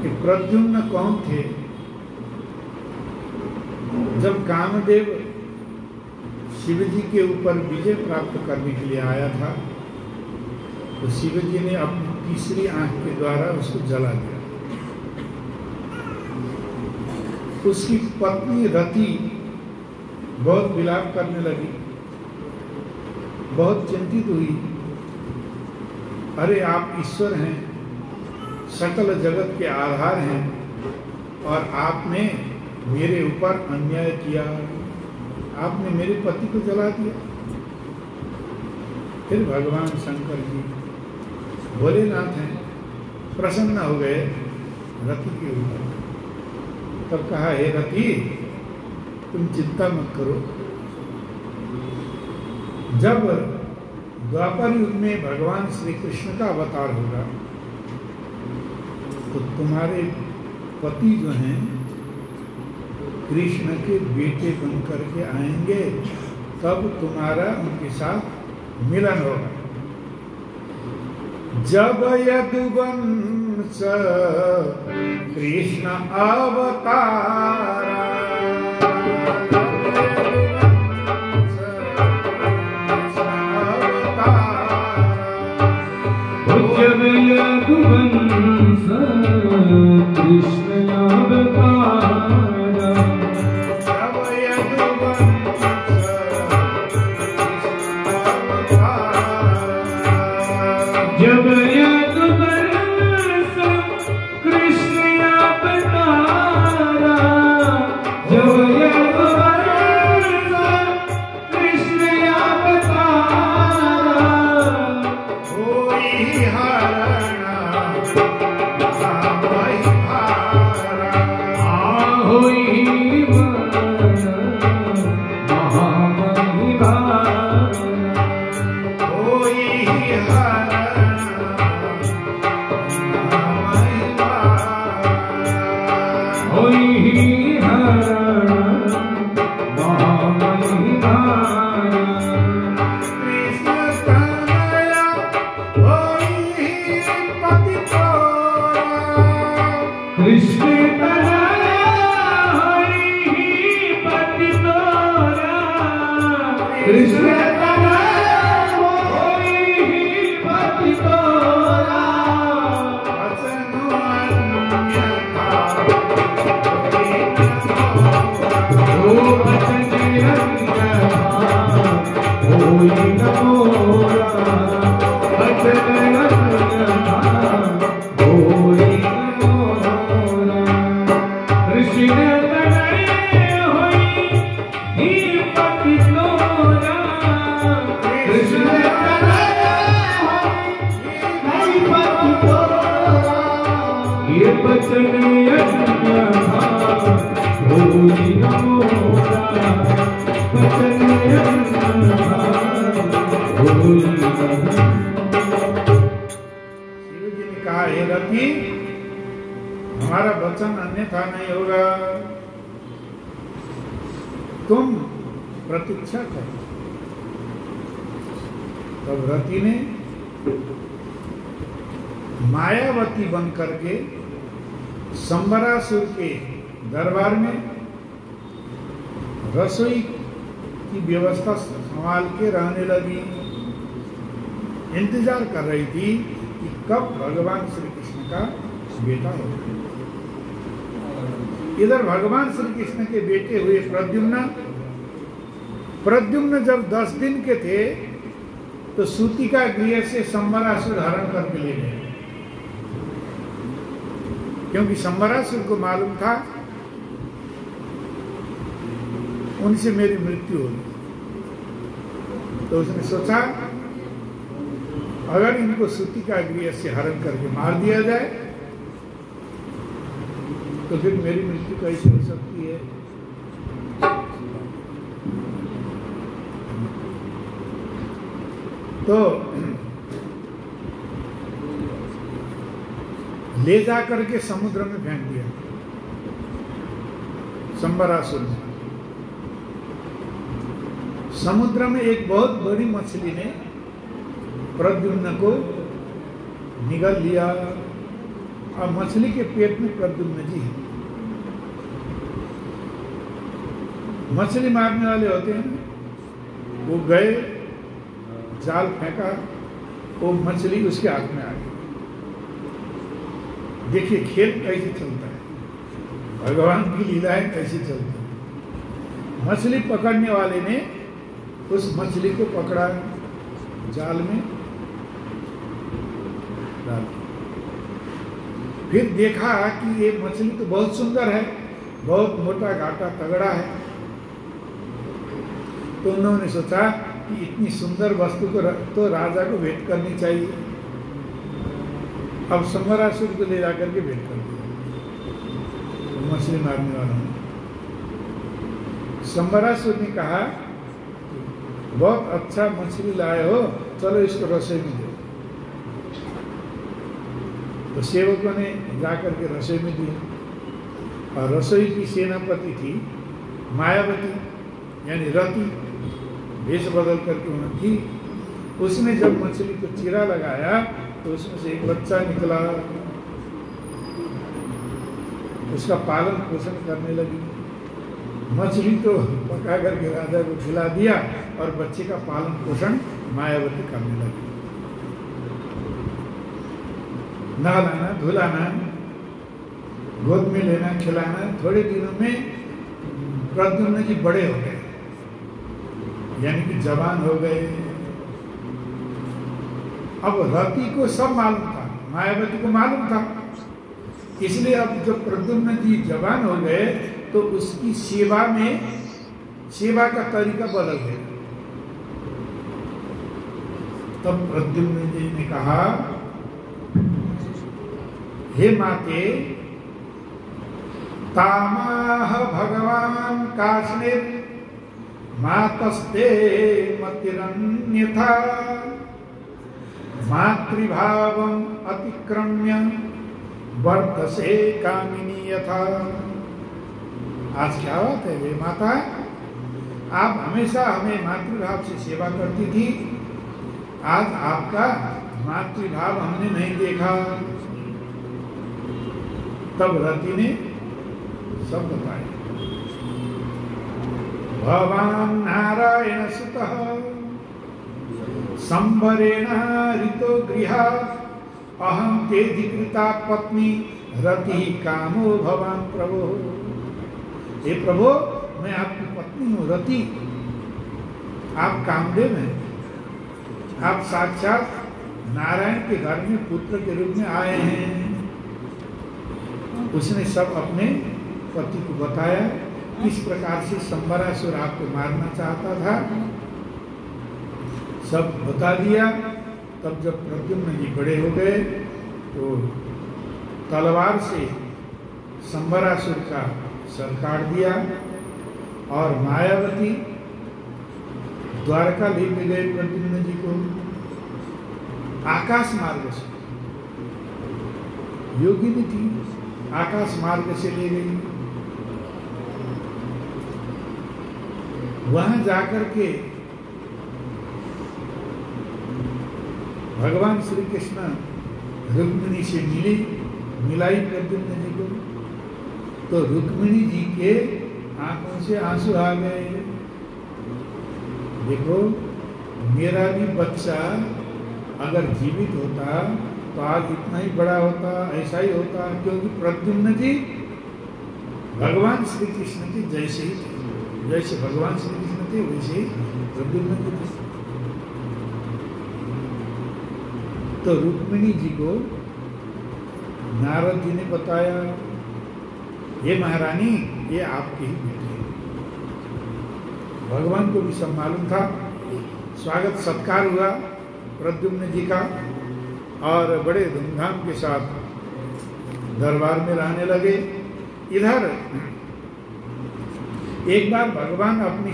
कि प्रद्युम्न कौन थे। जब कामदेव शिव जी के ऊपर विजय प्राप्त करने के लिए आया था तो शिव जी ने अपनी तीसरी आंख के द्वारा उसको जला दिया। उसकी पत्नी रति बहुत विलाप करने लगी, बहुत चिंतित हुई। अरे आप ईश्वर हैं, सकल जगत के आधार हैं और आपने मेरे ऊपर अन्याय किया, आपने मेरे पति को जला दिया। फिर भगवान शंकर जी भोलेनाथ हैं, प्रसन्न हो गए रति के ऊपर। तब कहा, हे रति तुम चिंता मत करो, जब द्वापर युग में भगवान श्री कृष्ण का अवतार होगा तो तुम्हारे पति जो हैं कृष्ण के बेटे बन करके आएंगे, तब तुम्हारा उनके साथ मिलन होगा। जब यदुवंश कृष्ण अवतारा, जब यदुवंश कृष्ण अवतारा, जब यदुवंश जब यदुवंश कृष्ण अवतारा, जब यदुवंश कृष्ण अवतारा, होई हरणा महामहि भारा, होई महामहि भारा, होई हरणा महामहि भारा, होई हरणा महामहि भारा। कृष्ण तनया होई पति तोरा, कृष्ण तनया होई पति तोरा, कृष्ण तनया होई पति तोरा, वचनु अन्यथा होई ओ वचन अन्यथा होई न मोरा, वचन अन्यथा होई न मोरा। कृष्ण तनया होई पति तोरा, कृष्ण तनया होई पति तोरा, ये वचन अन्यथा होई न मोरा, वचन अन्यथा होई न मोरा। शिव जी ने कहा, हे रति हमारा वचन अन्यथा नहीं होगा, तुम प्रतीक्षा करो। तब रति ने मायावती बन करके संबरासुर के दरबार में रसोई की व्यवस्था संभाल के रहने लगी। इंतजार कर रही थी कि कब भगवान श्री कृष्ण का बेटा हो। इधर भगवान श्री कृष्ण के बेटे हुए प्रद्युम्न जब 10 दिन के थे तो सूतिका गृह से संबरासुर हरण करके ले गए, क्योंकि संबरासुर को मालूम था उनसे मेरी मृत्यु होगी। तो उसने सोचा अगर इनको सूतिका गृह से हरण करके मार दिया जाए तो फिर मेरी मृत्यु कैसे हो सकती है। तो ले जा करके समुद्र में फेंक दिया संबरासुर ने। समुद्र में एक बहुत बड़ी मछली ने प्रद्युम्न को निगल लिया और मछली के पेट में प्रद्युम्न जी है। मछली मारने वाले होते हैं, वो गए, जाल फेंका, वो मछली उसके हाथ में आ गई। देखिए खेल कैसे चलता है, भगवान की लीलाएं कैसे चलती है। मछली पकड़ने वाले ने उस मछली को पकड़ा, जाल में डाल दिया। फिर देखा कि ये मछली तो बहुत सुंदर है, बहुत मोटा घाटा तगड़ा है। तो उन्होंने सोचा कि इतनी सुंदर वस्तु को तो राजा को भेंट करनी चाहिए। अब संबरासुर को ले जाकर के भेंट कर दिया। तो मछली मारने वाला ने संबरासुर ने कहा, बहुत अच्छा मछली लाए हो, चलो इसको रसोई में दो। तो सेवकों ने जाकर के रसोई में दिया। और रसोई की सेनापति थी मायावती, यानी रति, भेष बदल करके वहां थी। उसने जब मछली को चीरा लगाया तो उसमें से एक बच्चा निकला। उसका पालन पोषण करने लगी। मछली तो पका करके राजा को खिला दिया और बच्चे का पालन पोषण मायावती करने लगी। नहलाना, धुलाना, गोद में लेना, खिलाना। थोड़े दिनों में प्रद्युम्न जी बड़े हो गए, यानी कि जवान हो गए। अब रति को सब मालूम था, मायावती को मालूम था। इसलिए अब जब प्रद्युम्न जी जवान हो गए तो उसकी सेवा का तरीका बदल गया। तब प्रद्युम्न जी ने कहा, हे माते, तामाह भगवान काष्णिर मातस्ते मतिरन्यथा मातृभावम अतिक्रम्य वर्तसे कामिनी यथा। आज क्या बात है वे माता, आप हमेशा हमें मातृभाव से सेवा करती थी, आज आपका मातृभाव हमने नहीं देखा। तब रति ने सब बताया। भवान नारायण सुतः संवरेण ऋतो गृहात् अहं तेधिकृता पत्नी रति कामो भवान प्रभो। हे प्रभो, मैं आपकी पत्नी हूँ रति, आप कामदेव हैं। आप साक्षात नारायण के घर में पुत्र के रूप में आए हैं। उसने सब अपने पति को बताया, किस प्रकार से संबरासुर आपको मारना चाहता था, सब बता दिया। तब जब प्रद्युम्न जी बड़े हो गए तो तलवार से संबरासुर का सर काट दिया और मायावती द्वारका ले गए प्रद्युम्न जी को आकाश मार्ग से। योगिनी थी, आकाश मार्ग से ले गई। वहां जाकर के भगवान श्री कृष्ण रुक्मिणी से मिलाई प्रद्युम्न जी को। तो रुक्मिणी जी के आंखों से आंसू आ गए। देखो, मेरा भी बच्चा अगर जीवित होता तो आज इतना ही बड़ा होता, ऐसा ही होता, क्योंकि प्रद्युम्न जी भगवान श्री कृष्ण के जैसे ही थे। जैसे भगवान श्री कृष्ण थे वैसे ही प्रद्युम्न जी थे। तो रुक्मिणी जी को नारद जी ने बताया, ये महारानी, ये आपकी ही बेटी है। भगवान को भी सब मालूम था। स्वागत सत्कार हुआ प्रद्युम्न जी का और बड़े धूमधाम के साथ दरबार में रहने लगे। इधर एक बार भगवान अपनी